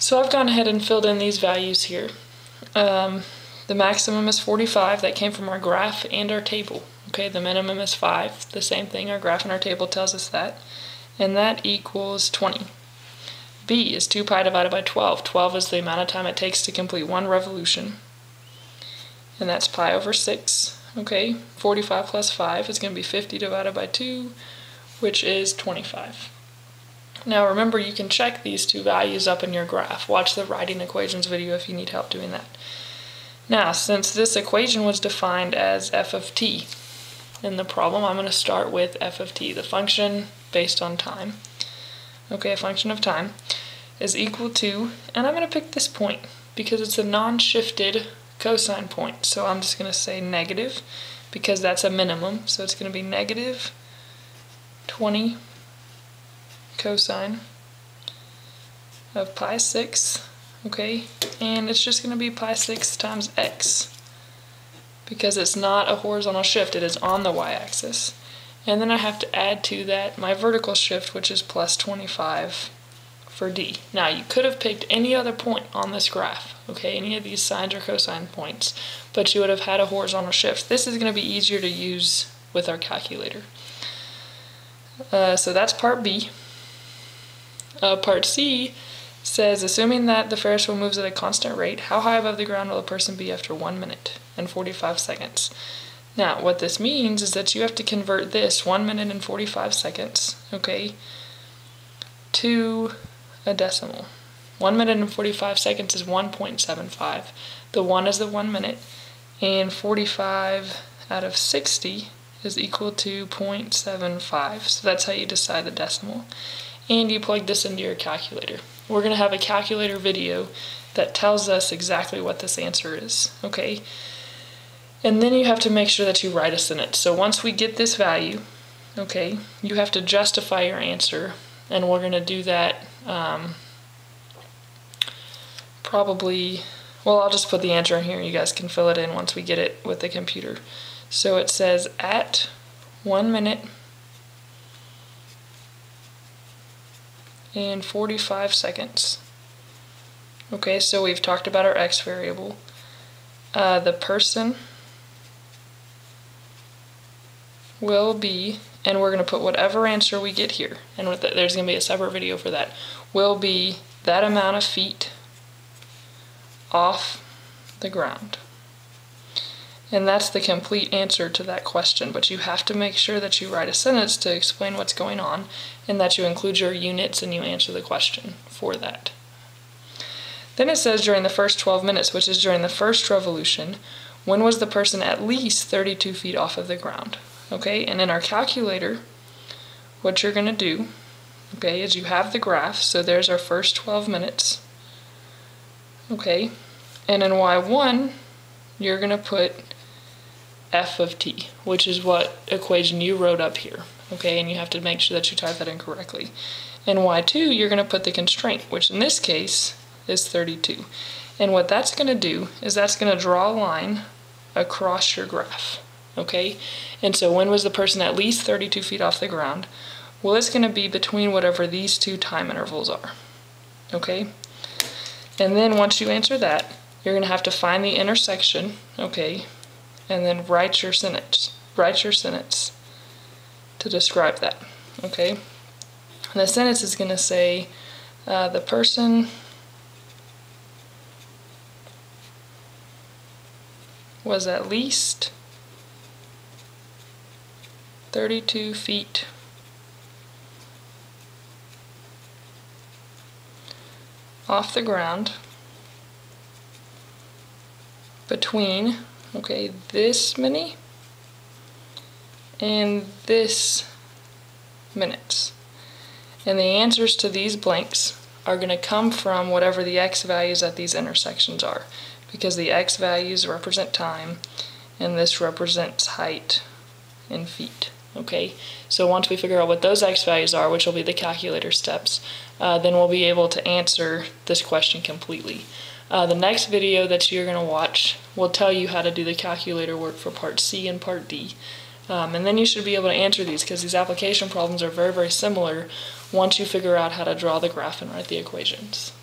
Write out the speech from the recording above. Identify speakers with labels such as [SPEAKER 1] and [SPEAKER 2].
[SPEAKER 1] So I've gone ahead and filled in these values here. The maximum is 45, that came from our graph and our table. Okay, the minimum is 5, the same thing, our graph and our table tells us that. And that equals 20. B is 2 pi divided by 12. 12 is the amount of time it takes to complete one revolution. And that's pi over 6. Okay, 45 plus 5 is going to be 50 divided by 2, which is 25. Now remember, you can check these two values up in your graph. Watch the writing equations video if you need help doing that. Now, since this equation was defined as f of t in the problem, I'm going to start with f of t, the function based on time. Okay, a function of time is equal to, and I'm going to pick this point because it's a non-shifted cosine point. So I'm just going to say negative because that's a minimum. So it's going to be negative 20 cosine of pi 6, okay, and it's just going to be pi 6 times x because it's not a horizontal shift, it is on the y-axis. And then I have to add to that my vertical shift, which is plus 25 for d. Now you could have picked any other point on this graph, okay, any of these sine or cosine points, but you would have had a horizontal shift. This is going to be easier to use with our calculator. So that's part B. Part C says, assuming that the Ferris wheel moves at a constant rate, how high above the ground will a person be after 1 minute and 45 seconds? Now, what this means is that you have to convert this 1 minute and 45 seconds, okay, to a decimal. 1 minute and 45 seconds is 1.75. The 1 is the 1 minute, and 45 out of 60 is equal to 0.75. So that's how you decide the decimal. And you plug this into your calculator. We're going to have a calculator video that tells us exactly what this answer is, okay? And then you have to make sure that you write a sentence. So once we get this value, okay, you have to justify your answer, and we're going to do that probably, well, I'll just put the answer in here. You guys can fill it in once we get it with the computer. So it says at 1 minute and 45 seconds. Okay, so we've talked about our x variable. The person will be, and we're going to put whatever answer we get here, and there's going to be a separate video for that, will be that amount of feet off the ground. And that's the complete answer to that question, but you have to make sure that you write a sentence to explain what's going on and that you include your units and you answer the question for that. Then it says during the first 12 minutes, which is during the first revolution, when was the person at least 32 feet off of the ground? Okay, and in our calculator, what you're going to do, okay, is you have the graph, so there's our first 12 minutes, okay, and in y1, you're going to put f of t, which is what equation you wrote up here, okay, and you have to make sure that you type that in correctly. In y2, you're going to put the constraint, which in this case is 32. And what that's going to do is that's going to draw a line across your graph, okay? And so when was the person at least 32 feet off the ground? Well, it's going to be between whatever these two time intervals are, okay? And then once you answer that, you're going to have to find the intersection, okay, and then write your sentence. Write your sentence to describe that, okay? And the sentence is going to say, the person was at least 32 feet off the ground between, okay, this many and this minutes. And the answers to these blanks are going to come from whatever the x values at these intersections are, because the x values represent time and this represents height in feet. Okay, so once we figure out what those x values are, which will be the calculator steps, then we'll be able to answer this question completely. The next video that you're going to watch will tell you how to do the calculator work for part C and part D. And then you should be able to answer these, because these application problems are very, very similar once you figure out how to draw the graph and write the equations.